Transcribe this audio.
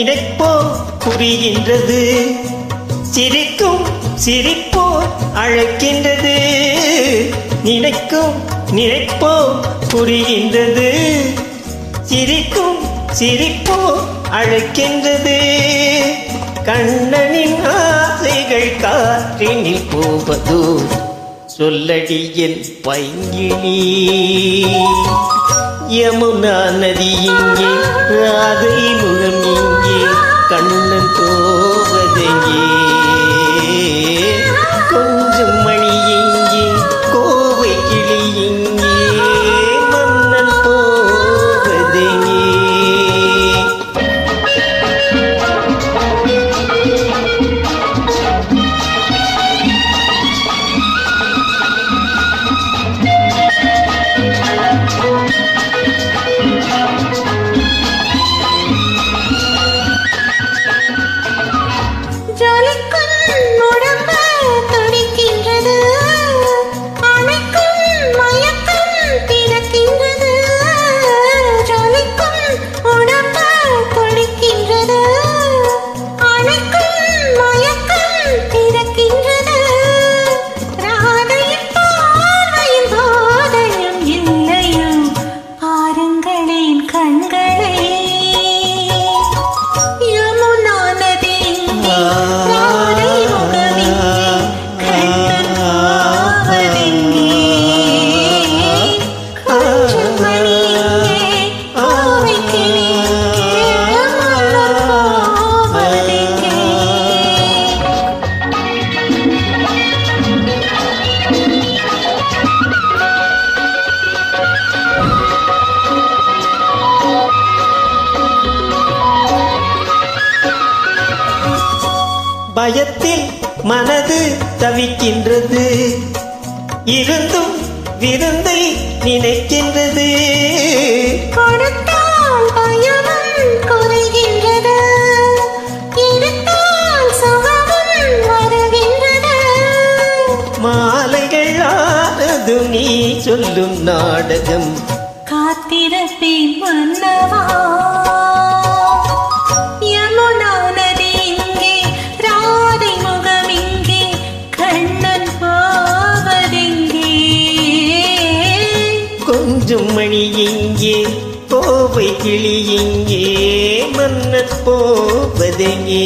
நினைப்போ புரிகின்றது, சிரிக்கும் சிரிப்போ அழைக்கின்றது. நினைப்போ புரிகின்றது, சிரிக்கும் சிரிப்போ அழைக்கின்றது. கண்ணனின் ஆசைகள் காற்றினில் போவதோ, சொல்லடி என் பைங்கினி. யமுனா நதி இங்கே, ராதை முகம் இங்கே, கண்ணன் போவதெங்கே. கொஞ்சம் மணி இங்கே, கோவை கிளி இங்கே, மன்னன் போவதெங்கே. பயத்தில் மனது தவிக்கின்றது, இருந்தும் விருந்தை நினைக்கின்றது. கொடுத்தால் பயமும் குறைகின்றது, எடுத்தால் சுகமும் வருகின்றது. மாலைகள் ஆனது நீ சொல்லும் நாடகம், காத்திருப்பேன் மன்னவா. கொஞ்சம் மணி இங்கே, கோவை கிளி இங்கே, மன்னன் போவதெங்கே.